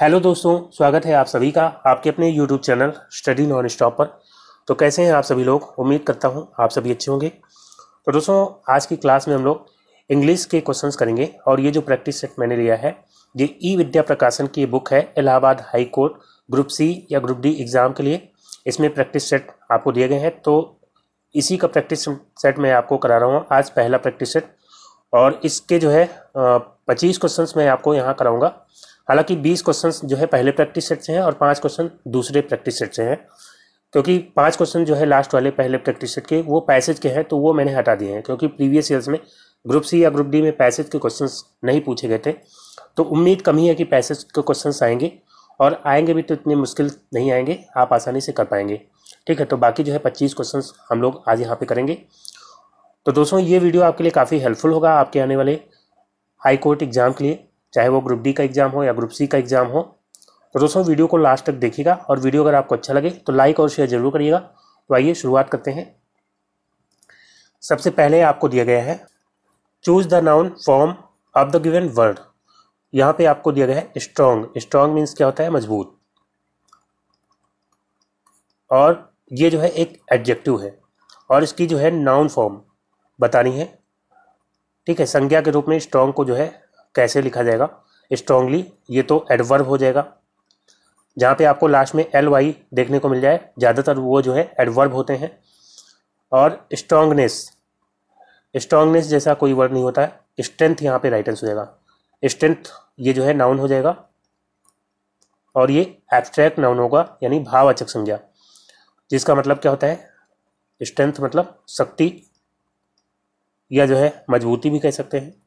Hello दोस्तों, स्वागत है आप सभी का आपके अपने YouTube channel study non stop पर। तो कैसे हैं आप सभी लोग? उम्मीद करता हूं आप सभी अच्छे होंगे। तो दोस्तों, आज की क्लास में हम लोग इंग्लिश के क्वेश्चंस करेंगे और ये जो प्रैक्टिस सेट मैंने लिया है ये ई विद्या प्रकाशन की बुक है, Allahabad high court group C या ग्रुप डी एग्ज़ाम के लिए। इसमें प्रैक्टिस सेट आपको दिए गए हैं, तो इसी का प्रैक्टिस सेट मैं आपको करा रहा हूँ। आज पहला प्रैक्टिस सेट और इसके जो है 25 क्वेश्चंस मैं आपको यहाँ कराऊंगा। हालांकि 20 क्वेश्चंस जो है पहले प्रैक्टिस सेट से हैं और 5 क्वेश्चन दूसरे प्रैक्टिस सेट से हैं, क्योंकि 5 क्वेश्चन जो है लास्ट वाले पहले प्रैक्टिस सेट के वो पैसेज के हैं, तो वो मैंने हटा दिए हैं क्योंकि प्रीवियस ईयर्स में ग्रुप सी या ग्रुप डी में पैसेज के क्वेश्चंस नहीं पूछे गए थे। तो उम्मीद कम ही है कि पैसेज के क्वेश्चंस आएंगे, और आएंगे भी तो इतने मुश्किल नहीं आएंगे, आप आसानी से कर पाएंगे। ठीक है, तो बाकी जो है 25 क्वेश्चन हम लोग आज यहाँ पे करेंगे। तो दोस्तों, ये वीडियो आपके लिए काफ़ी हेल्पफुल होगा आपके आने वाले हाई कोर्ट एग्जाम के लिए, चाहे वो ग्रुप डी का एग्जाम हो या ग्रुप सी का एग्जाम हो। तो दोस्तों, वीडियो को लास्ट तक देखिएगा और वीडियो अगर आपको अच्छा लगे तो लाइक और शेयर जरूर करिएगा। तो आइए शुरुआत करते हैं। सबसे पहले आपको दिया गया है choose the noun form of the given word. यहाँ पे आपको दिया गया है स्ट्रॉन्ग। स्ट्रॉन्ग मीन्स क्या होता है? मजबूत। और ये जो है एक एडजेक्टिव है और इसकी जो है नाउन फॉर्म बतानी है। ठीक है, संज्ञा के रूप में स्ट्रॉन्ग को जो है कैसे लिखा जाएगा? स्ट्रॉन्गली, ये तो एडवर्ब हो जाएगा। जहाँ पे आपको लास्ट में एल वाई देखने को मिल जाए, ज़्यादातर वो जो है एडवर्ब होते हैं। और स्ट्रॉन्गनेस, स्ट्रॉन्गनेस जैसा कोई वर्ड नहीं होता है। स्ट्रेंथ यहाँ पे राइट आंसर हो जाएगा। स्ट्रेंथ ये जो है नाउन हो जाएगा और ये एब्स्ट्रैक्ट नाउन होगा, यानी भाववाचक संज्ञा, जिसका मतलब क्या होता है? स्ट्रेंथ मतलब शक्ति या जो है मजबूती भी कह सकते हैं।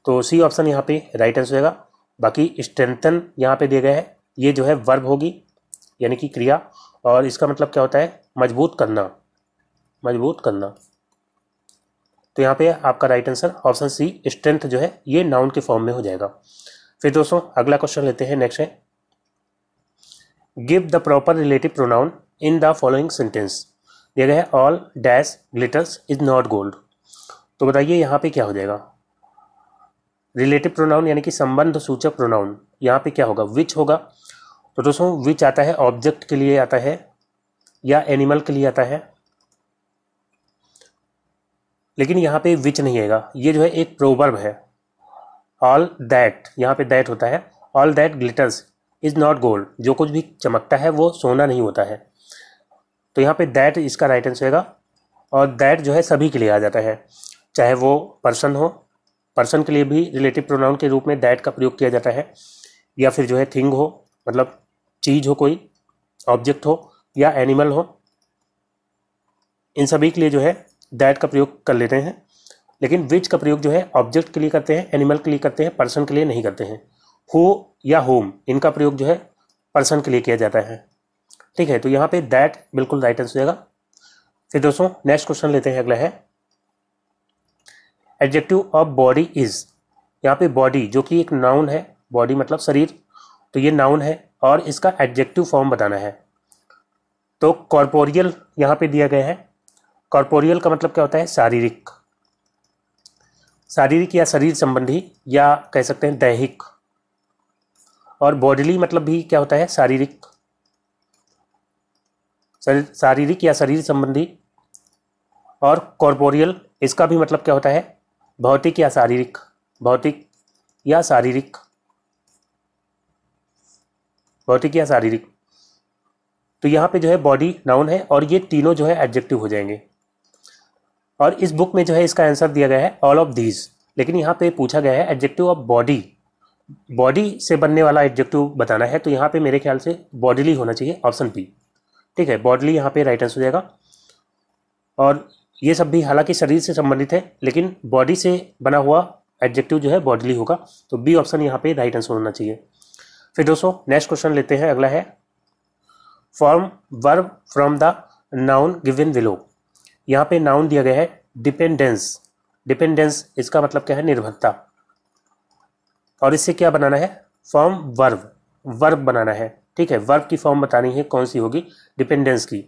तो सी ऑप्शन यहाँ पे राइट आंसर होगा। बाकी स्ट्रेंथन यहाँ पे दिया गया है, ये जो है वर्ब होगी, यानी कि क्रिया, और इसका मतलब क्या होता है? मजबूत करना, मजबूत करना। तो यहाँ पे आपका right answer option C strength जो है ये नाउन के फॉर्म में हो जाएगा। फिर दोस्तों अगला क्वेश्चन लेते हैं। नेक्स्ट है give the proper relative pronoun in the following sentence. दिया गया है all dash glitters is not gold. तो बताइए यहाँ पे क्या हो जाएगा? रिलेटिव प्रोनाउन यानी कि संबंध सूचक प्रोनाउन, यहाँ पे क्या होगा? विच होगा। तो दोस्तों विच आता है ऑब्जेक्ट के लिए आता है या एनिमल के लिए आता है, लेकिन यहाँ पे विच नहीं आएगा। ये जो है एक प्रोवर्ब है। ऑल दैट, यहाँ पे दैट होता है। All that glitters is not gold, जो कुछ भी चमकता है वो सोना नहीं होता है। तो यहाँ पे दैट इसका राइट आंसर होगा। और दैट जो है सभी के लिए आ जाता है, चाहे वो पर्सन हो, पर्सन के लिए भी रिलेटिव प्रोनाउन के रूप में दैट का प्रयोग किया जाता है, या फिर जो है थिंग हो, मतलब चीज़ हो, कोई ऑब्जेक्ट हो, या एनिमल हो, इन सभी के लिए जो है दैट का प्रयोग कर लेते हैं। लेकिन विच का प्रयोग जो है ऑब्जेक्ट के लिए करते हैं, एनिमल के लिए करते हैं, पर्सन के लिए नहीं करते हैं। हु या होम, इनका प्रयोग जो है पर्सन के लिए किया जाता है। ठीक है, तो यहाँ पे दैट बिल्कुल राइट आंसर हो जाएगा। फिर दोस्तों नेक्स्ट क्वेश्चन लेते हैं। अगला है एडजेक्टिव ऑफ बॉडी इज। यहाँ पे बॉडी जो कि एक नाउन है, बॉडी मतलब शरीर, तो ये नाउन है और इसका एडजेक्टिव फॉर्म बताना है। तो कॉर्पोरियल यहाँ पे दिया गया है। कॉर्पोरियल का मतलब क्या होता है? शारीरिक, शारीरिक या शरीर संबंधी, या कह सकते हैं दैहिक। और बॉडीली मतलब भी क्या होता है? शारीरिक, शारीरिक या शरीर संबंधी। और कॉर्पोरियल इसका भी मतलब क्या होता है? भौतिक या शारीरिक, भौतिक या शारीरिक, भौतिक या शारीरिक। तो यहाँ पे जो है बॉडी नाउन है और ये तीनों जो है एडजेक्टिव हो जाएंगे। और इस बुक में जो है इसका आंसर दिया गया है ऑल ऑफ दीज, लेकिन यहाँ पे पूछा गया है एडजेक्टिव ऑफ बॉडी, बॉडी से बनने वाला एडजेक्टिव बताना है। तो यहाँ पे मेरे ख्याल से बॉडीली होना चाहिए, ऑप्शन बी। ठीक है, बॉडीली यहाँ पे राइट आंसर हो जाएगा। और ये सब भी हालांकि शरीर से संबंधित है, लेकिन बॉडी से बना हुआ एडजेक्टिव जो है बॉडीली होगा। तो बी ऑप्शन यहाँ पे राइट आंसर होना चाहिए। फिर दोस्तों नेक्स्ट क्वेश्चन लेते हैं। अगला है form verb from the noun given below. यहाँ पे नाउन दिया गया है डिपेंडेंस। डिपेंडेंस इसका मतलब क्या है? निर्भरता। और इससे क्या बनाना है? फॉर्म वर्ब, वर्ब बनाना है। ठीक है, वर्ब की फॉर्म बतानी है, कौन सी होगी? डिपेंडेंस की।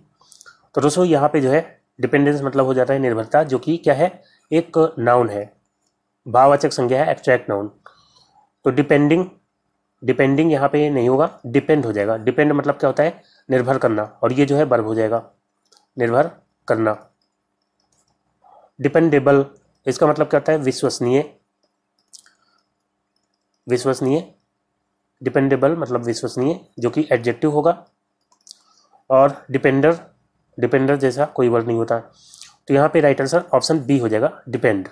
तो दोस्तों यहाँ पे जो है डिपेंडेंस मतलब हो जाता है निर्भरता, जो कि क्या है? एक नाउन है, भाववाचक संज्ञा है, एब्स्ट्रैक्ट नाउन। तो डिपेंडिंग डिपेंडिंग यहाँ पे नहीं होगा, डिपेंड हो जाएगा। डिपेंड मतलब क्या होता है, निर्भर करना, और ये जो है वर्ब हो जाएगा, निर्भर करना। डिपेंडेबल, इसका मतलब क्या होता है, विश्वसनीय, विश्वसनीय। डिपेंडेबल मतलब विश्वसनीय, जो कि एडजेक्टिव होगा। और डिपेंडर, डिपेंडर जैसा कोई वर्ड नहीं होता, तो यहाँ पे राइट आंसर ऑप्शन बी हो जाएगा, डिपेंड।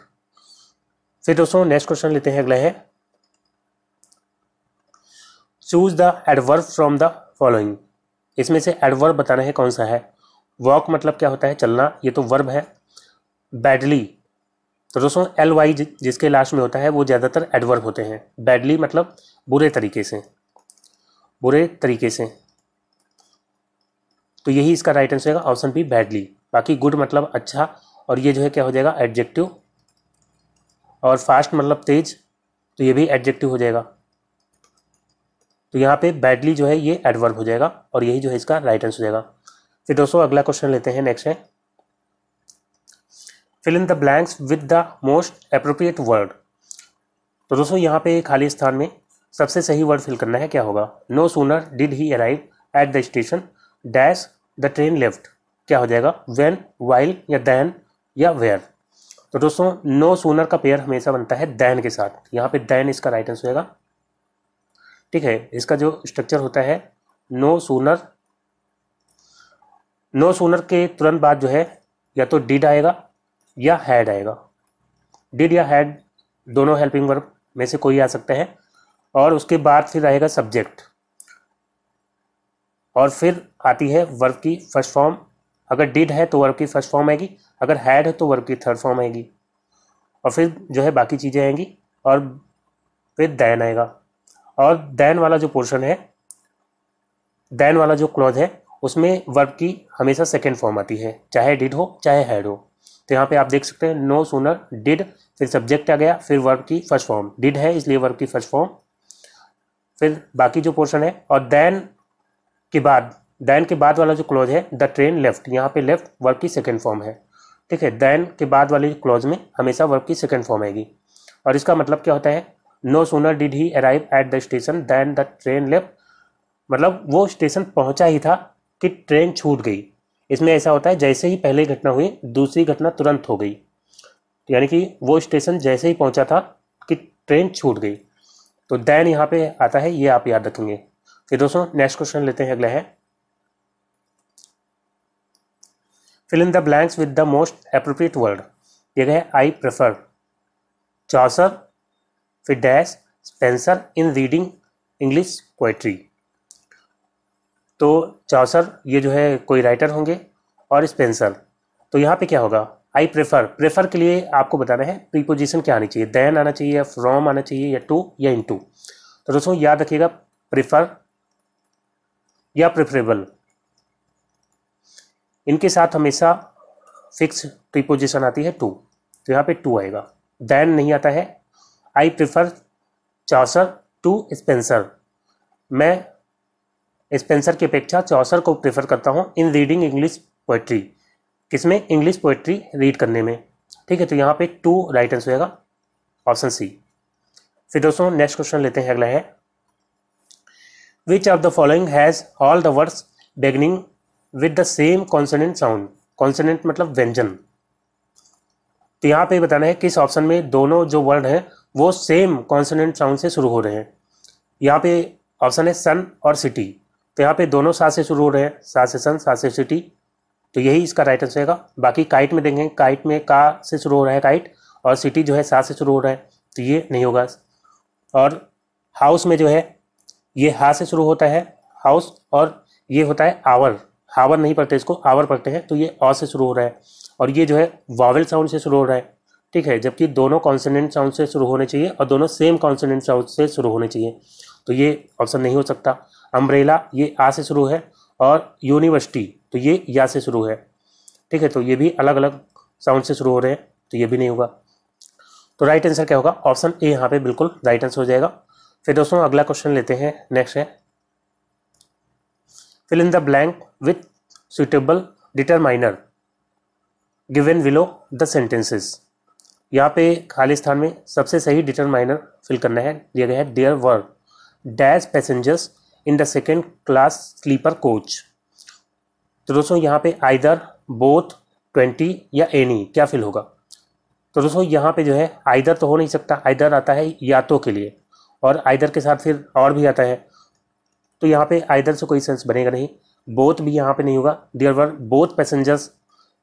फिर दोस्तों नेक्स्ट क्वेश्चन लेते हैं, अगला है choose the adverb from the following. इसमें से एडवर्ब बताना है कौन सा है। वॉक मतलब क्या होता है, चलना, ये तो वर्ब है। बैडली, तो दोस्तों एल वाई जिसके लास्ट में होता है वो ज़्यादातर एडवर्ब होते हैं। बैडली मतलब बुरे तरीके से, बुरे तरीके से, तो यही इसका राइट आंसर होगा, ऑप्शन बी बैडली। बाकी गुड मतलब अच्छा, और ये जो है क्या हो जाएगा, एडजेक्टिव। और फास्ट मतलब तेज, तो ये भी एडजेक्टिव हो जाएगा। तो यहाँ पे बैडली जो है ये एडवर्ब हो जाएगा, और यही जो है इसका राइट आंसर हो जाएगा। फिर दोस्तों अगला क्वेश्चन लेते हैं, नेक्स्ट है fill in the blanks with the most appropriate word. तो दोस्तों यहाँ पे खाली स्थान में सबसे सही वर्ड फिल करना है, क्या होगा। No sooner did he arrive at the station dash the train left, क्या हो जाएगा, व्हेन, व्हाइल, या देन, या वेयर। तो दोस्तों नो सूनर का पेयर हमेशा बनता है देन के साथ, यहाँ पे देन इसका राइट आंसर होगा। ठीक है, इसका जो स्ट्रक्चर होता है, नो सूनर, नो सूनर के तुरंत बाद जो है या तो डिड आएगा या हैड आएगा। डिड या हैड दोनों हेल्पिंग वर्ब में से कोई आ सकता है, और उसके बाद फिर आएगा सब्जेक्ट, और फिर आती है वर्ब की फर्स्ट फॉर्म। अगर डिड है तो वर्ब की फर्स्ट फॉर्म आएगी, अगर हैड है तो वर्ब की थर्ड फॉर्म आएगी, और फिर जो है बाकी चीज़ें आएंगी, और फिर देन आएगा। और देन वाला जो पोर्शन है, देन वाला जो क्लॉज है, उसमें वर्ब की हमेशा सेकेंड फॉर्म आती है, चाहे डिड हो चाहे हैड हो। तो यहाँ पे आप देख सकते हैं नो सूनर डिड, फिर सब्जेक्ट आ गया, फिर वर्ब की फर्स्ट फॉर्म, डिड है इसलिए वर्ब की फर्स्ट फॉर्म, फिर बाकी जो पोर्शन है, और देन के बाद, देन के बाद वाला जो क्लॉज है द ट्रेन लेफ्ट, यहाँ पे लेफ्ट वर्ब की सेकेंड फॉर्म है। ठीक है, देन के बाद वाली क्लॉज में हमेशा वर्ब की सेकेंड फॉर्म आएगी। और इसका मतलब क्या होता है, no sooner did he arrive at the station then the train left, मतलब वो स्टेशन पहुंचा ही था कि ट्रेन छूट गई। इसमें ऐसा होता है जैसे ही पहले घटना हुई दूसरी घटना तुरंत हो गई, यानी कि वो स्टेशन जैसे ही पहुंचा था कि ट्रेन छूट गई। तो देन यहाँ पे आता है, ये आप याद रखेंगे। फिर दोस्तों नेक्स्ट क्वेश्चन लेते हैं, अगला है fill in the blanks with the most appropriate word. ये है आई प्रेफर, चॉसर, फिर dash, Spenser in reading English poetry. तो चॉसर ये जो है कोई राइटर होंगे, और स्पेंसर, तो यहाँ पे क्या होगा, आई प्रेफर। प्रेफर के लिए आपको बताना है प्रीपोजिशन क्या आनी चाहिए, देन आना चाहिए, या फ्रॉम आना चाहिए, या टू, या इनटू। तो दोस्तों याद रखिएगा, प्रेफर या प्रेफरेबल, इनके साथ हमेशा फिक्स प्रीपोजिशन आती है टू, तो यहाँ पे टू आएगा, देन नहीं आता है। I prefer Chaucer to Spenser, मैं स्पेंसर की अपेक्षा चॉसर को प्रेफर करता हूँ इन रीडिंग इंग्लिश पोएट्री, किसमें, इंग्लिश पोएट्री रीड करने में। ठीक है, तो यहाँ पे टू राइट आंसर होगा, ऑप्शन सी। फिर दोस्तों नेक्स्ट क्वेश्चन लेते हैं, अगला है which of the following has all the words beginning with the same consonant sound. Consonant मतलब व्यंजन, तो यहाँ पे बताना है किस ऑप्शन में दोनों जो वर्ड हैं वो सेम कॉन्सोनेंट साउंड से शुरू हो रहे हैं। यहाँ पे ऑप्शन है सन और सिटी, तो यहाँ पे दोनों सा से शुरू हो रहे हैं, सा से सन, सा से सिटी, तो यही इसका राइट आंसर रहेगा। बाकी काइट में देखेंगे, काइट में का से शुरू हो रहा है काइट, और सिटी जो है सा से शुरू हो रहा है, तो ये नहीं होगा। और हाउस में जो है ये हा से शुरू होता है हाउस, और ये होता है आवर, हावर नहीं पढ़ते इसको, आवर पढ़ते हैं, तो ये अ से शुरू हो रहा है, और ये जो है वावेल साउंड से शुरू हो रहा है। ठीक है, जबकि दोनों कॉन्सोनेंट साउंड से शुरू होने चाहिए, और दोनों सेम कॉन्सोनेंट साउंड से शुरू होने चाहिए, तो ये ऑप्शन नहीं हो सकता। अम्ब्रेला ये आ से शुरू है, और यूनिवर्सिटी तो ये या से शुरू है। ठीक है, तो ये भी अलग अलग साउंड से शुरू हो रहे हैं, तो ये भी नहीं होगा। तो राइट आंसर क्या होगा, ऑप्शन ए यहाँ पे बिल्कुल राइट आंसर हो जाएगा। फिर दोस्तों अगला क्वेश्चन लेते हैं, नेक्स्ट है fill in the blank with suitable determiner given below the sentences. यहाँ पे खाली स्थान में सबसे सही डिटरमाइनर फिल करना है, दिया गया है there were, dash passengers in the second class sleeper coach. तो दोस्तों यहाँ पे आइदर, बोथ, 20 या एनी क्या फिल होगा। तो दोस्तों यहाँ पे जो है आइदर तो हो नहीं सकता, आइदर आता है या तो के लिए, और आइदर के साथ फिर और भी आता है, तो यहाँ पे आइदर से कोई सेंस बनेगा नहीं। बोथ भी यहाँ पे नहीं होगा, there were both passengers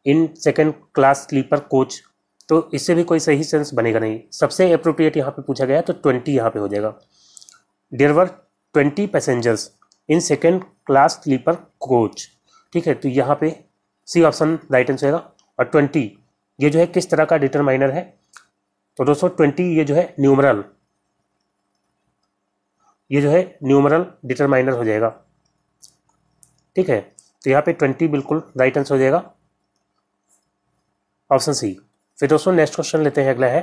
in second class sleeper coach, तो इससे भी कोई सही सेंस बनेगा नहीं। सबसे अप्रोप्रिएट यहाँ पे पूछा गया है तो 20 यहाँ पे हो जाएगा। There were 20 passengers in second class sleeper coach, ठीक है। तो यहाँ पे सी ऑप्शन राइट आंसर होगा। और 20 ये जो है किस तरह का डिटरमाइनर है, तो दोस्तों 20 ये जो है न्यूमरल, ये जो है न्यूमरल डिटरमाइनर हो जाएगा, ठीक है। तो यहाँ पे 20 बिल्कुल राइट आंसर हो जाएगा, ऑप्शन सी। फिर दोस्तों नेक्स्ट क्वेश्चन लेते हैं, अगला है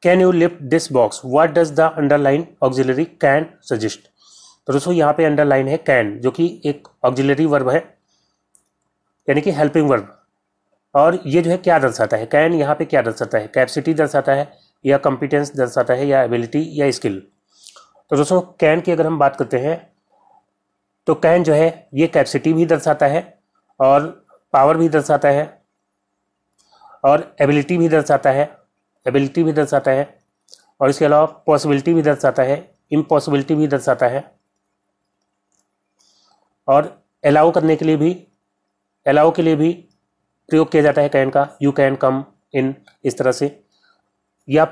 can you lift this box, what does the underline auxiliary can suggest. तो दोस्तों यहाँ पे अंडरलाइन है कैन, जो कि एक ऑक्सिलरी वर्ब है, यानी कि हेल्पिंग वर्ब। और ये जो है क्या दर्शाता है, कैन यहाँ पे क्या दर्शाता है, कैपेसिटी दर्शाता है या कॉम्पिटेंस दर्शाता है या एबिलिटी या स्किल। तो दोस्तों कैन की अगर हम बात करते हैं तो कैन जो है ये कैपेसिटी भी दर्शाता है और पावर भी दर्शाता है और एबिलिटी भी दर्शाता है, एबिलिटी भी दर्शाता है, और इसके अलावा पॉसिबिलिटी भी दर्शाता है, इम्पॉसिबिलिटी भी दर्शाता है, और अलाउ करने के लिए भी, अलाउ के लिए भी प्रयोग किया जाता है कैन का, यू कैन कम इन, इस तरह से, या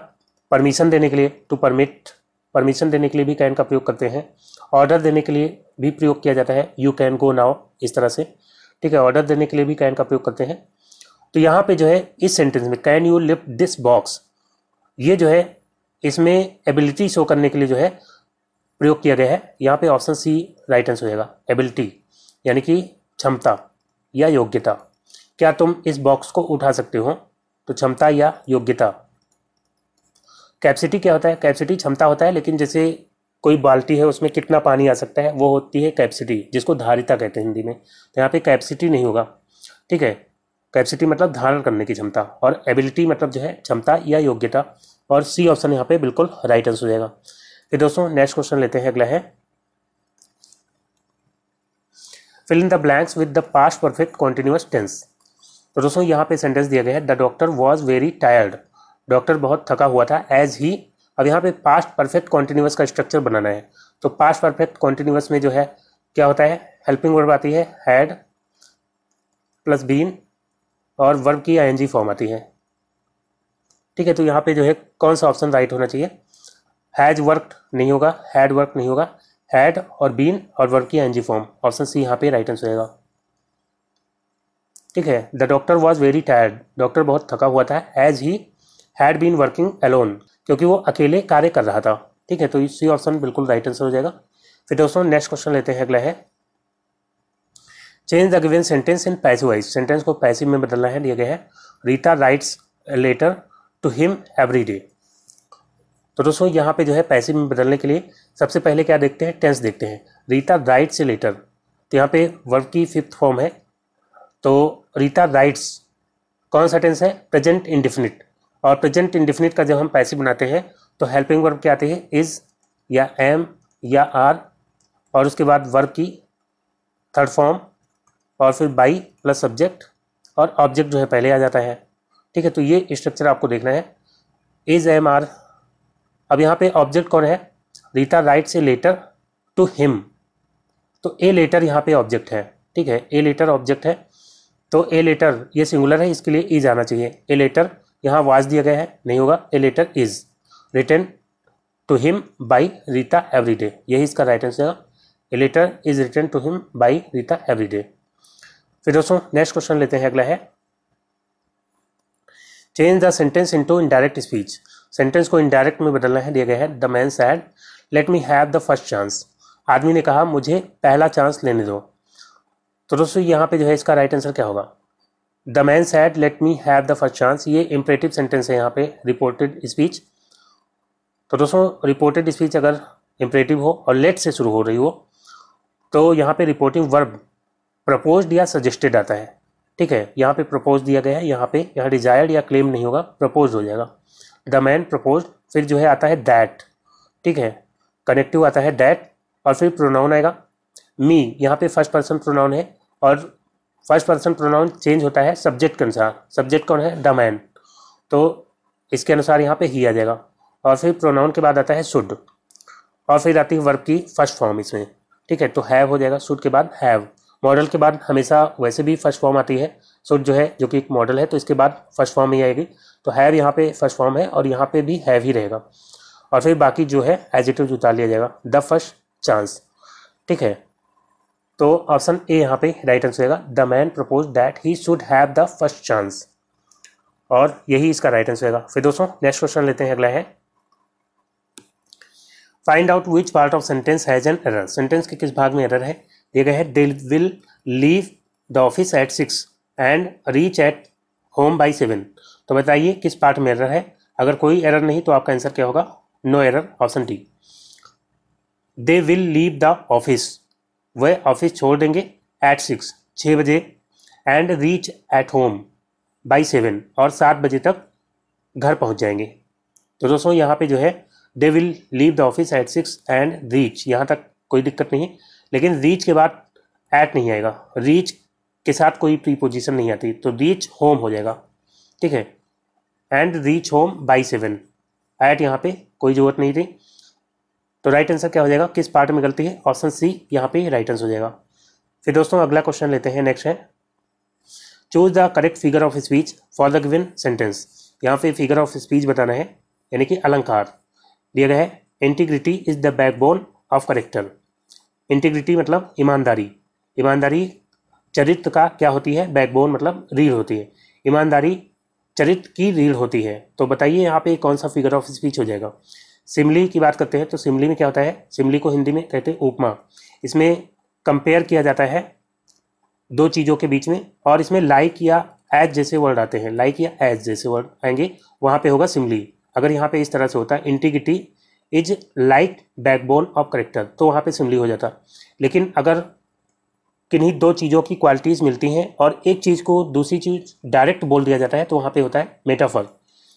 परमिशन देने के लिए, टू परमिट, परमिशन देने के लिए भी कैन का प्रयोग करते हैं। ऑर्डर देने के लिए भी प्रयोग किया जाता है, यू कैन गो नाउ, इस तरह से, ठीक है। ऑर्डर देने के लिए भी कैन का प्रयोग करते हैं। तो यहाँ पे जो है इस सेंटेंस में can you lift this box, ये जो है इसमें एबिलिटी शो करने के लिए जो है प्रयोग किया गया है। यहाँ पे ऑप्शन सी राइट आंसर हो जाएगा, एबिलिटी, यानी कि क्षमता या योग्यता। क्या तुम इस बॉक्स को उठा सकते हो, तो क्षमता या योग्यता। कैपेसिटी क्या होता है, कैपेसिटी क्षमता होता है, लेकिन जैसे कोई बाल्टी है उसमें कितना पानी आ सकता है, वो होती है कैपेसिटी, जिसको धारिता कहते हैं हिंदी में। तो यहाँ पे कैपेसिटी नहीं होगा, ठीक है। कैपेसिटी मतलब धारण करने की क्षमता, और एबिलिटी मतलब जो है क्षमता या योग्यता, और सी ऑप्शन यहाँ पे बिल्कुल राइट आंसर हो जाएगा। फिर दोस्तों नेक्स्ट क्वेश्चन लेते हैं, अगला है fill in the blanks with the past perfect continuous tense. तो दोस्तों यहाँ पे सेंटेंस दिया गया है the doctor was very tired, doctor बहुत थका हुआ था, एज ही। अब यहाँ पे पास्ट परफेक्ट कॉन्टिन्यूअस का स्ट्रक्चर बनाना है। तो पास्ट परफेक्ट कॉन्टिन्यूअस में जो है क्या होता है, हेल्पिंग वर्ब आती है हैड प्लस बीन, और वर्ब की आईएनजी फॉर्म आती है, ठीक है। तो यहाँ पे जो है कौन सा ऑप्शन राइट होना चाहिए, हैज वर्कड नहीं होगा, हैड वर्क नहीं होगा, हैड और बीन और वर्ब की आईएनजी फॉर्म, ऑप्शन सी यहाँ पे राइट आंसर होगा, ठीक है। The doctor was very tired, doctor बहुत थका हुआ था, as he had been working alone, क्योंकि वो अकेले कार्य कर रहा था, ठीक है। तो सी ऑप्शन बिल्कुल राइट आंसर हो जाएगा। फिर दोस्तों नेक्स्ट क्वेश्चन लेते हैं, अगला है change the given sentence in passive voice, sentence को पैसिव में बदलना है, दिया गया है Rita writes letter to him every day. तो दोस्तों यहाँ पे जो है पैसिव में बदलने के लिए सबसे पहले क्या देखते हैं, टेंस देखते हैं। रीता राइट्स से लेटर, तो यहाँ पे वर्ब की फिफ्थ फॉर्म है, तो रीता राइट्स कौन सा टेंस है, प्रेजेंट इंडेफिनिट, और प्रेजेंट इंडेफिनिट का जब हम पैसिव बनाते हैं तो हेल्पिंग वर्ब क्या आती है, इज या एम या आर, और उसके बाद वर्ब की थर्ड फॉर्म, और फिर बाई प्लस सब्जेक्ट, और ऑब्जेक्ट जो है पहले आ जाता है, ठीक है। तो ये स्ट्रक्चर आपको देखना है, इज एम आर। अब यहाँ पे ऑब्जेक्ट कौन है, रीता राइट से लेटर टू हिम, तो ए लेटर यहाँ पे ऑब्जेक्ट है, ठीक है। ए लेटर ऑब्जेक्ट है, तो ए लेटर ये सिंगुलर है, इसके लिए इज आना चाहिए। ए लेटर यहाँ वाज दिया गया है, नहीं होगा, a letter is written to him by Rita everyday, यही इसका राइट आंसर है। A letter is written to him by Rita everyday. फिर दोस्तों नेक्स्ट क्वेश्चन लेते हैं, अगला है change the sentence into indirect speech, सेंटेंस को इनडायरेक्ट में बदलना है, दिया गया है the man said let me have the first chance, आदमी ने कहा मुझे पहला चांस लेने दो। तो दोस्तों यहाँ पे जो है इसका राइट आंसर क्या होगा, the man said let me have the first chance, ये इंपरेटिव सेंटेंस है यहाँ पे, रिपोर्टेड स्पीच। तो दोस्तों रिपोर्टेड स्पीच अगर इंपरेटिव हो और लेट से शुरू हो रही हो तो यहाँ पे रिपोर्टिंग वर्ब प्रपोज्ड या सजेस्टेड आता है, ठीक है। यहाँ पे प्रपोज दिया गया है, यहाँ डिजायर्ड या क्लेम नहीं होगा, प्रपोज हो जाएगा। द मैन प्रपोज, फिर जो है आता है दैट, ठीक है। कनेक्टिव आता है डैट, और फिर प्रोनाउन आएगा मी। यहाँ पे फर्स्ट पर्सन प्रोनाउन है और फर्स्ट पर्सन प्रोनाउन चेंज होता है सब्जेक्ट के अनुसार। सब्जेक्ट कौन है? द मैन, तो इसके अनुसार यहाँ पे ही आ जाएगा। और फिर प्रोनाउन के बाद आता है शुड, और फिर आती है वर्ब की फर्स्ट फॉर्म इसमें, ठीक है। तो हैव हो जाएगा, शुड के बाद हैव। मॉडल के बाद हमेशा वैसे भी फर्स्ट फॉर्म आती है, शुड जो है जो कि एक मॉडल है तो इसके बाद फर्स्ट फॉर्म ही आएगी। तो हैव यहाँ पे फर्स्ट फॉर्म है और यहाँ पे भी हैव ही रहेगा, और फिर बाकी जो है एडजेक्टिव उतार लिया जाएगा, द फर्स्ट चांस, ठीक है। तो ऑप्शन ए यहाँ पे राइट आंसर होगा, the man propose that he should have the first chance, और यही इसका राइट आंसर होगा। फिर दोस्तों नेक्स्ट क्वेश्चन लेते हैं, अगला है find out which part of sentence has an error. Sentence के किस भाग में एरर है? दिया गया है दे will leave the office at 6 and reach at home by 7। तो बताइए किस पार्ट में एरर है। अगर कोई एरर नहीं तो आपका आंसर क्या होगा? No error, option D. They will leave the office, वह ऑफिस छोड़ देंगे एट 6 बजे, and reach at home by 7 और 7 बजे तक घर पहुंच जाएंगे। तो दोस्तों यहाँ पे जो है दे will leave the office at 6 and reach, यहाँ तक कोई दिक्कत नहीं है, लेकिन रीच के बाद एट नहीं आएगा, रीच के साथ कोई प्रीपोजिशन नहीं आती, तो रीच होम हो जाएगा, ठीक है। And reach home by 7, at यहाँ पे कोई ज़रूरत नहीं थी। तो राइट आंसर क्या हो जाएगा? किस पार्ट में गलती है? ऑप्शन सी यहाँ पे राइट आंसर हो जाएगा। फिर दोस्तों अगला क्वेश्चन लेते हैं, नेक्स्ट है choose the correct figure of speech for the given sentence. यहाँ पे फिगर ऑफ स्पीच बताना है, यानी कि अलंकार। दिया गया है integrity is the backbone of character. Integrity मतलब ईमानदारी, ईमानदारी चरित्र का क्या होती है? बैकबोन मतलब रीढ़ होती है, ईमानदारी चरित्र की रीढ़ होती है। तो बताइए यहाँ पे कौन सा फिगर ऑफ स्पीच हो जाएगा? सिमली की बात करते हैं तो सिमली में क्या होता है? सिमली को हिंदी में कहते हैं उपमा। इसमें कंपेयर किया जाता है दो चीज़ों के बीच में, और इसमें लाइक या एज जैसे वर्ड आते हैं, लाइक या एज जैसे वर्ड आएंगे, वहाँ पे होगा सिमली। अगर यहाँ पे इस तरह से होता है integrity is like backbone of character, तो वहाँ पे सिमली हो जाता। लेकिन अगर किन्हीं दो चीज़ों की क्वालिटीज़ मिलती हैं और एक चीज़ को दूसरी चीज़ डायरेक्ट बोल दिया जाता है, तो वहाँ पे होता है मेटाफर,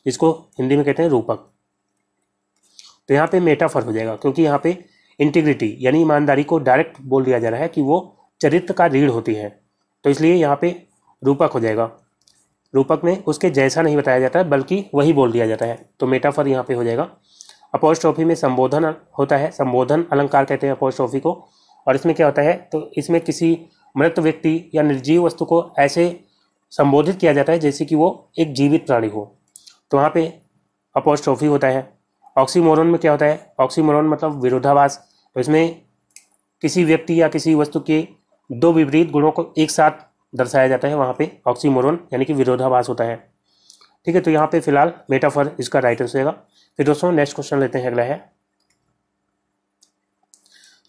जिसको हिंदी में कहते हैं रूपक। तो यहाँ पे मेटाफर हो जाएगा, क्योंकि यहाँ पे इंटीग्रिटी यानी ईमानदारी को डायरेक्ट बोल दिया जा रहा है कि वो चरित्र का रीढ़ होती है, तो इसलिए यहाँ पे रूपक हो जाएगा। रूपक में उसके जैसा नहीं बताया जाता है बल्कि वही बोल दिया जाता है, तो मेटाफर यहाँ पे हो जाएगा। अपोस्ट्रोफी में संबोधन होता है, संबोधन अलंकार कहते हैं अपोस्ट्रोफी को। और इसमें क्या होता है? तो इसमें किसी मृत व्यक्ति या निर्जीव वस्तु को ऐसे संबोधित किया जाता है जैसे कि वो एक जीवित प्राणी हो, तो वहाँ पे अपोस्ट्रोफी होता है। ऑक्सीमोरन में क्या होता है? ऑक्सीमोरन मतलब विरोधाभास। तो इसमें किसी व्यक्ति या किसी वस्तु के दो विपरीत गुणों को एक साथ दर्शाया जाता है, वहाँ पे ऑक्सीमोरन यानी कि विरोधाभास होता है, ठीक है। तो यहाँ पे फिलहाल मेटाफर इसका राइट आंसर होगा। फिर दोस्तों नेक्स्ट क्वेश्चन लेते हैं, अगला है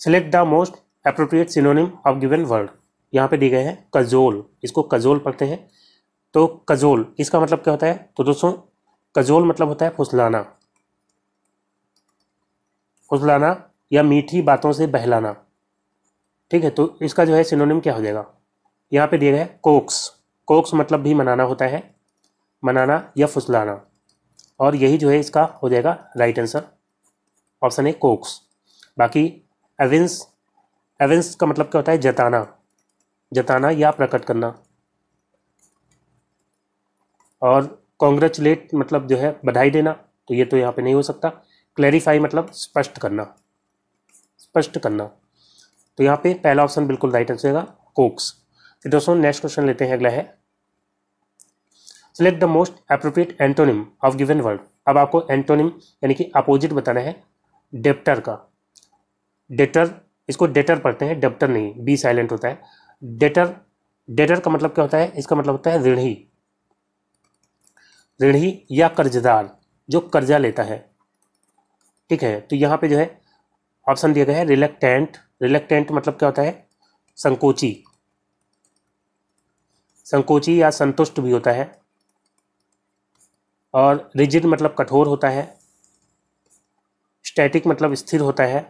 select the most appropriate synonym of given word. यहाँ पे दिए गए हैं कजोल, इसको कजोल पढ़ते हैं। तो कजोल इसका मतलब क्या होता है? तो दोस्तों कजोल मतलब होता है फुसलाना, फुसलाना या मीठी बातों से बहलाना, ठीक है। तो इसका जो है सिनोनिम क्या हो जाएगा? यहाँ पे दिया गया है कोक्स। कोक्स मतलब भी मनाना होता है, मनाना या फुसलाना, और यही जो है इसका हो जाएगा राइट आंसर, ऑप्शन है कोक्स। बाकी एविंस, एविंस का मतलब क्या होता है? जताना, जताना या प्रकट करना। और कॉन्ग्रेचुलेट मतलब जो है बधाई देना, तो ये तो यहाँ पे नहीं हो सकता। क्लैरिफाई मतलब स्पष्ट करना, स्पष्ट करना। तो यहाँ पे पहला ऑप्शन बिल्कुल राइट आंसर होगा कोक्स। फिर दोस्तों नेक्स्ट क्वेश्चन लेते हैं, अगला है select the most appropriate antonym of given word. अब आपको एंटोनिम यानी कि अपोजिट बताना है डेप्टर का। डेटर, इसको डेटर पढ़ते हैं, डेप्टर नहीं, बी साइलेंट होता है। डेटर, डेटर का मतलब क्या होता है? इसका मतलब होता है ऋणी, ऋणी या कर्जदार जो कर्जा लेता है, ठीक है। तो यहाँ पे जो है ऑप्शन दिया गया है रिलेक्टेंट। रिलेक्टेंट मतलब क्या होता है? संकोची, संकोची या संतुष्ट भी होता है। और रिजिड मतलब कठोर होता है। स्टैटिक मतलब स्थिर होता है।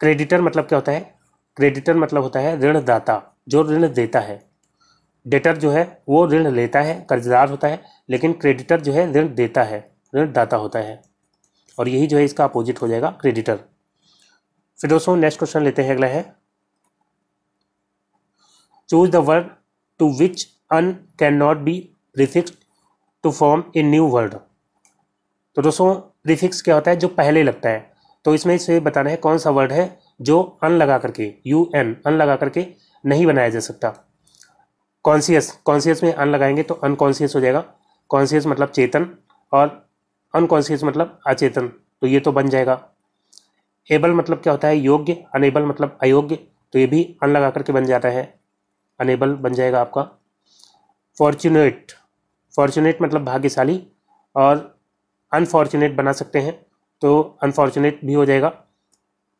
क्रेडिटर मतलब क्या होता है? क्रेडिटर मतलब होता है ऋणदाता, जो ऋण देता है। डेटर जो है वो ऋण लेता है, कर्जदार होता है, लेकिन क्रेडिटर जो है ऋण देता है, ऋणदाता होता है। और यही जो है इसका अपोजिट हो जाएगा क्रेडिटर। फिर दोस्तों नेक्स्ट क्वेश्चन लेते हैं, अगला है choose the word to which un can not be prefixed to form a new word. तो दोस्तों प्रीफिक्स क्या होता है, जो पहले लगता है। तो इसमें से बताना है कौन सा वर्ड है जो अन लगा करके, UN अन लगा करके नहीं बनाया जा सकता। कॉन्शियस, कॉन्शियस में अन लगाएंगे तो अनकॉन्शियस हो जाएगा। कॉन्शियस मतलब चेतन और अनकॉन्शियस मतलब अचेतन, तो ये तो बन जाएगा। एबल मतलब क्या होता है, योग्य। अनेबल मतलब अयोग्य, तो ये भी अन लगा करके बन जाता है, अनेबल बन जाएगा आपका। फॉर्चुनेट, फॉर्चुनेट मतलब भाग्यशाली, और अनफॉर्चुनेट बना सकते हैं तो अनफॉर्चुनेट भी हो जाएगा।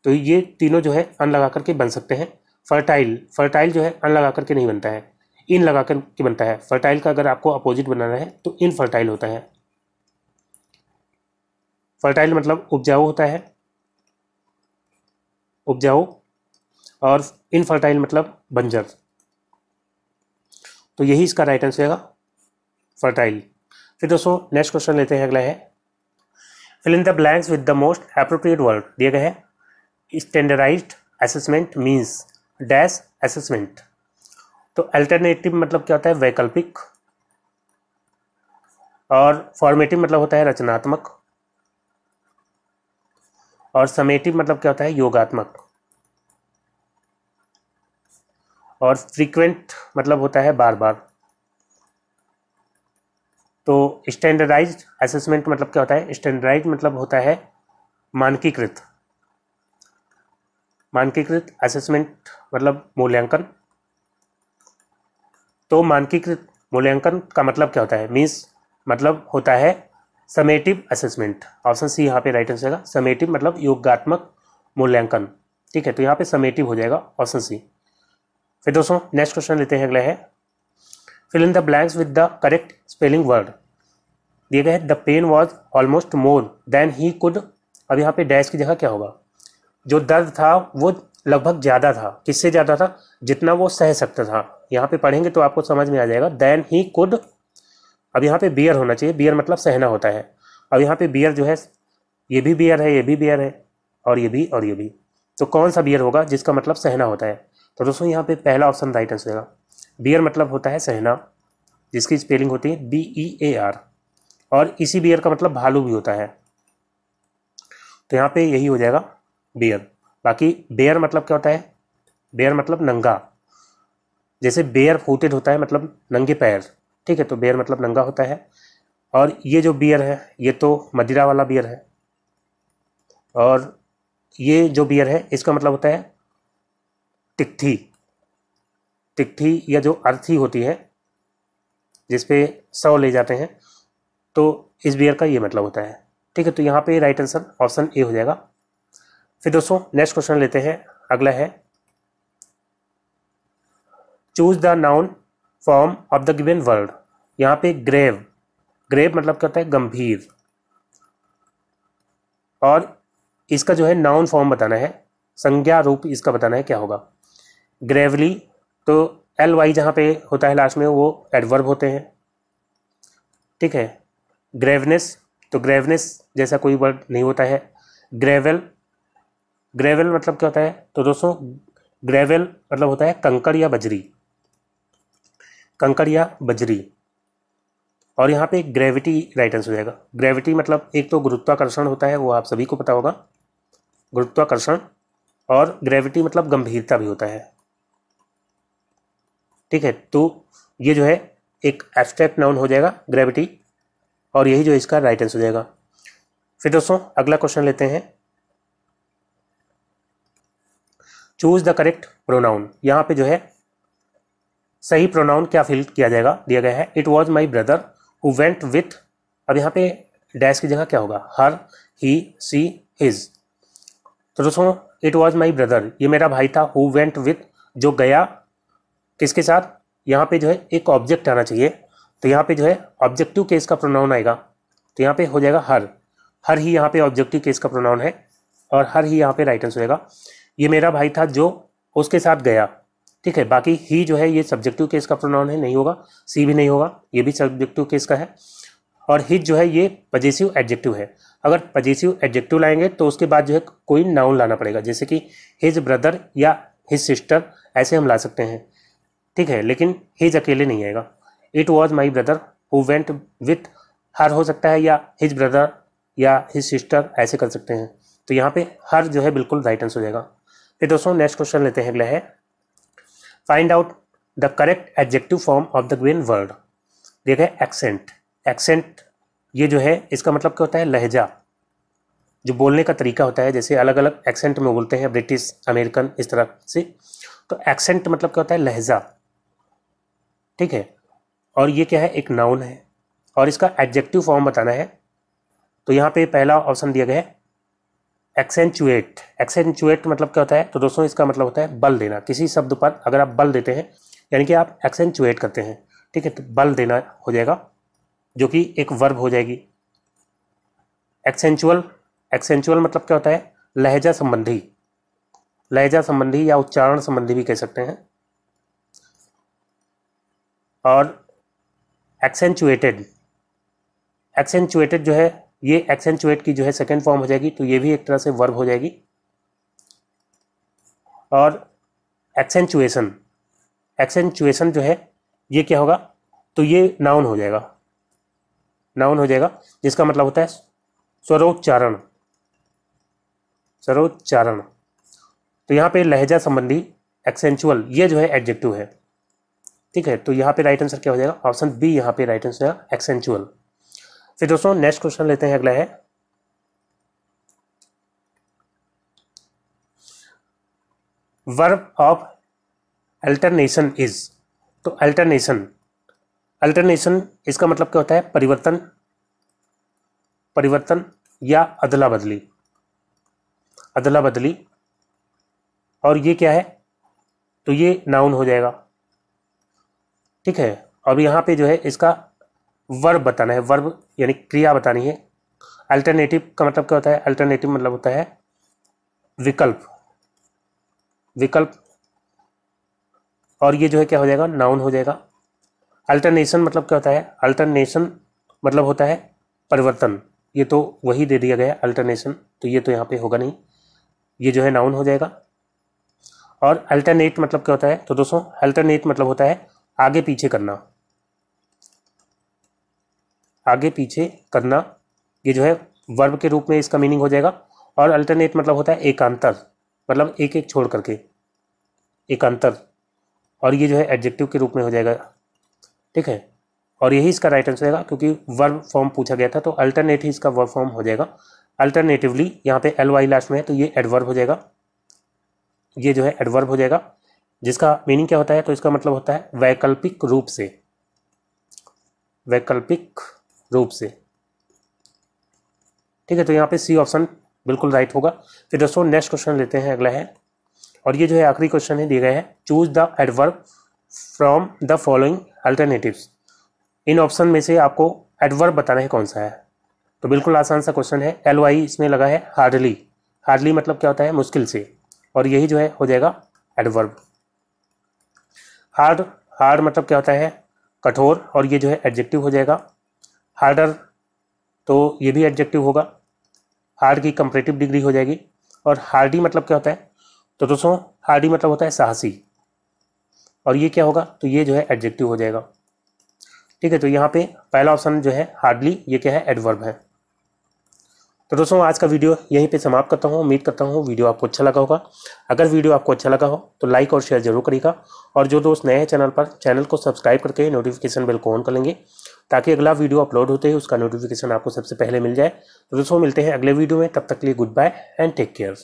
तो ये तीनों जो है अन लगा करके बन सकते हैं। फर्टाइल, फर्टाइल जो है अन लगा करके नहीं बनता है, इन लगा करके बनता है। फर्टाइल का अगर आपको अपोजिट बनाना है तो इनफर्टाइल होता है। फर्टाइल मतलब उपजाऊ होता है, उपजाऊ, और इनफर्टाइल मतलब बंजर। तो यही इसका राइट आंसर होगा फर्टाइल। फिर दोस्तों नेक्स्ट क्वेश्चन लेते हैं, अगला है fill in the blanks with the most appropriate word. दिया गया है standardized assessment means dash assessment. तो अल्टरनेटिव मतलब क्या होता है, वैकल्पिक, और फॉर्मेटिव मतलब होता है रचनात्मक, और समेटिव मतलब क्या होता है, योगात्मक, और फ्रीक्वेंट मतलब होता है बार बार। तो स्टैंडर्डाइज्ड असेसमेंट मतलब क्या होता है, स्टैंडर्डाइज्ड मतलब होता है मानकीकृत, मानकीकृत, असेसमेंट मतलब मूल्यांकन। तो मानकीकृत मूल्यांकन का मतलब क्या होता है, मीन्स मतलब होता है समेटिव असेसमेंट। ऑप्शन सी यहाँ पे राइट आंसर है। समेटिव मतलब योगात्मक मूल्यांकन, ठीक है, तो यहाँ पे समेटिव हो जाएगा ऑप्शन सी। फिर दोस्तों नेक्स्ट क्वेश्चन लेते हैं, अगला है fill in the blanks with the correct spelling word. दिया गया है the pain was almost more than he could. अब यहाँ पे डैश की जगह क्या होगा, जो दर्द था वो लगभग ज़्यादा था, किससे ज़्यादा था, जितना वो सह सकता था। यहाँ पे पढ़ेंगे तो आपको समझ में आ जाएगा, देन ही कुड। अब यहाँ पे बियर होना चाहिए, बियर मतलब सहना होता है। अब यहाँ पे बियर जो है, ये भी बियर है, ये भी बियर है, और ये भी, और ये भी। तो कौन सा बियर होगा जिसका मतलब सहना होता है। तो दोस्तों यहाँ पे पहला ऑप्शन राइट आंसर होगा। बियर मतलब होता है सहना, जिसकी स्पेलिंग होती है BEAR, और इसी बियर का मतलब भालू भी होता है। तो यहाँ पे यही हो जाएगा बियर। बाकी बेयर मतलब क्या होता है, बेयर मतलब नंगा, जैसे बेयर फूटेड होता है मतलब नंगे पैर, ठीक है, तो बेयर मतलब नंगा होता है। और ये जो बियर है ये तो मदिरा वाला बियर है, और ये जो बियर है इसका मतलब होता है टिकठी, टिकठी या जो अर्थी होती है जिसपे 100 ले जाते हैं, तो इस बियर का ये मतलब होता है, ठीक है। तो यहाँ पे राइट आंसर ऑप्शन ए हो जाएगा। फिर दोस्तों नेक्स्ट क्वेश्चन लेते हैं, अगला है choose the noun form of the given word. यहाँ पे ग्रेव, ग्रेव मतलब क्या होता है, गंभीर, और इसका जो है नाउन फॉर्म बताना है, संज्ञा रूप इसका बताना है क्या होगा। ग्रेवली, तो LY जहाँ पे होता है लास्ट में वो एडवर्ब होते हैं, ठीक है। ग्रेवनेस, तो ग्रेवनेस जैसा कोई वर्ड नहीं होता है। ग्रेवल, ग्रेवल मतलब क्या होता है, तो दोस्तों ग्रेवल मतलब होता है कंकड़ या बजरी, कंकड़ या बजरी। और यहाँ पे ग्रेविटी राइट आंसर हो जाएगा। ग्रेविटी मतलब एक तो गुरुत्वाकर्षण होता है, वो आप सभी को पता होगा, गुरुत्वाकर्षण, और ग्रेविटी मतलब गंभीरता भी होता है, ठीक है। तो ये जो है एक एब्स्ट्रैक्ट नाउन हो जाएगा ग्रेविटी, और यही जो इसका राइट आंसर हो जाएगा। फिर दोस्तों अगला क्वेश्चन लेते हैं, चूज द करेक्ट प्रोनाउन। यहाँ पे जो है सही प्रोनाउन क्या फिल किया जाएगा, दिया गया है it was my brother who went with. अब यहाँ पे डैश की जगह क्या होगा, हर, ही, सी, हिज। तो दोस्तों इट वॉज माई ब्रदर, ये मेरा भाई था, हु वेंट विथ जो गया किसके साथ, यहाँ पे जो है एक ऑब्जेक्ट आना चाहिए, तो यहाँ पे जो है ऑब्जेक्टिव केस का प्रोनाउन आएगा, तो यहाँ पे हो जाएगा हर। हर ही यहाँ पे ऑब्जेक्टिव केस का प्रोनाउन है, और हर ही यहाँ पे राइट आंसर होगा। ये मेरा भाई था जो उसके साथ गया, ठीक है। बाकी ही जो है ये सब्जेक्टिव केस का प्रोनाउन है, नहीं होगा। सी भी नहीं होगा, ये भी सब्जेक्टिव केस का है। और हिज जो है ये पजेसिव एडजेक्टिव है, अगर पजेसिव एडजेक्टिव लाएंगे तो उसके बाद जो है कोई नाउन लाना पड़ेगा, जैसे कि हिज ब्रदर या हिज सिस्टर ऐसे हम ला सकते हैं, ठीक है। लेकिन हिज अकेले नहीं आएगा। It was my brother who went with her हो सकता है, या हिज ब्रदर या हिज सिस्टर ऐसे कर सकते हैं। तो यहाँ पे हर जो है बिल्कुल राइट आंसर हो जाएगा। फिर दोस्तों नेक्स्ट क्वेश्चन लेते हैं, अगला है find out the correct adjective form of the given word. देखिए एक्सेंट, एक्सेंट ये जो है इसका मतलब क्या होता है, लहजा, जो बोलने का तरीका होता है। जैसे अलग अलग एक्सेंट में बोलते हैं, ब्रिटिश, अमेरिकन, इस तरह से। तो एक्सेंट मतलब क्या होता है, लहजा, ठीक है। और ये क्या है, एक नाउन है, और इसका एडजेक्टिव फॉर्म बताना है। तो यहाँ पे पहला ऑप्शन दिया गया है एक्सेंचुएट। एक्सेंचुएट मतलब क्या होता है, तो दोस्तों इसका मतलब होता है बल देना। किसी शब्द पर अगर आप बल देते हैं यानी कि आप एक्सेंचुएट करते हैं, ठीक है, तो बल देना हो जाएगा, जो कि एक वर्ब हो जाएगी। एक्सेंचुअल, एक्सेंचुअल मतलब क्या होता है, लहजा संबंधी, लहजा संबंधी या उच्चारण संबंधी भी कह सकते हैं। और एक्सेंचुएटेड, एक्सेंचुएटेड जो है ये एक्सेंचुएट की जो है सेकंड फॉर्म हो जाएगी, तो ये भी एक तरह से वर्ब हो जाएगी। और एक्सेंचुएशन, एक्सेंचुएशन जो है ये क्या होगा, तो ये नाउन हो जाएगा, नाउन हो जाएगा, जिसका मतलब होता है स्वरोच्चारण, स्वरोच्चारण। तो यहाँ पे लहजा संबंधी एक्सेंचुअल ये जो है एडजेक्टिव है, ठीक है। तो यहाँ पे राइट आंसर क्या हो जाएगा, ऑप्शन बी यहाँ पे राइट आंसर है, एक्सेंचुअल। फिर दोस्तों नेक्स्ट क्वेश्चन लेते हैं, अगला है वर्ब ऑफ अल्टरनेशन इज। तो अल्टरनेशन, अल्टरनेशन इसका मतलब क्या होता है, परिवर्तन, परिवर्तन या अदला बदली, अदला बदली। और ये क्या है, तो ये नाउन हो जाएगा, ठीक है। और यहाँ पे जो है इसका वर्ब बताना है, वर्ब यानी क्रिया बतानी है। अल्टरनेटिव का मतलब क्या होता है, अल्टरनेटिव मतलब होता है विकल्प, विकल्प। और ये जो है क्या हो जाएगा, नाउन हो जाएगा। अल्टरनेशन मतलब क्या होता है, अल्टरनेशन मतलब होता है परिवर्तन, ये तो वही दे दिया गया अल्टरनेशन, तो ये तो यहाँ पे होगा नहीं, ये जो है नाउन हो जाएगा। और अल्टरनेट मतलब क्या होता है, तो दोस्तों अल्टरनेट मतलब होता है आगे पीछे करना, आगे पीछे करना, ये जो है वर्ब के रूप में इसका मीनिंग हो जाएगा। और अल्टरनेट मतलब होता है एकांतर, मतलब एक एक छोड़ करके, एकांतर। और ये जो है एडजेक्टिव के रूप में हो जाएगा, ठीक है। और यही इसका राइट आंसर रहेगा, क्योंकि वर्ब फॉर्म पूछा गया था, तो अल्टरनेट ही इसका वर्ब फॉर्म हो जाएगा। अल्टरनेटिवली यहाँ पे ly लास्ट में है, तो ये एडवर्ब हो जाएगा, ये जो है एडवर्ब हो जाएगा, जिसका मीनिंग क्या होता है, तो इसका मतलब होता है वैकल्पिक रूप से, वैकल्पिक रूप से, ठीक है। तो यहाँ पे सी ऑप्शन बिल्कुल राइट होगा। फिर दोस्तों नेक्स्ट क्वेश्चन लेते हैं, अगला है, और ये जो है आखिरी क्वेश्चन है, दिया गया है choose the adverb from the following alternatives. In option में से आपको एडवर्ब बताना है कौन सा है। तो बिल्कुल आसान सा क्वेश्चन है। ly इसमें लगा है हार्डली, हार्डली मतलब क्या होता है, मुश्किल से, और यही जो है हो जाएगा एडवर्ब। हार्ड, हार्ड मतलब क्या होता है, कठोर, और ये जो है एडजेक्टिव हो जाएगा। हार्डर, तो ये भी एडजेक्टिव होगा, हार्ड की कंपैरेटिव डिग्री हो जाएगी। और हार्डी मतलब क्या होता है, तो दोस्तों हार्डी मतलब होता है साहसी, और ये क्या होगा, तो ये जो है एडजेक्टिव हो जाएगा, ठीक है। तो यहाँ पे पहला ऑप्शन जो है हार्डली, ये क्या है, एडवर्ब है। तो दोस्तों आज का वीडियो यहीं पे समाप्त करता हूँ। उम्मीद करता हूँ वीडियो आपको अच्छा लगा होगा। अगर वीडियो आपको अच्छा लगा हो तो लाइक और शेयर जरूर करिएगा, और जो दोस्त नए हैं चैनल पर, चैनल को सब्सक्राइब करके नोटिफिकेशन बेल को ऑन कर लेंगे, ताकि अगला वीडियो अपलोड होते ही उसका नोटिफिकेशन आपको सबसे पहले मिल जाए। तो दोस्तों मिलते हैं अगले वीडियो में, तब तक के लिए goodbye and take care.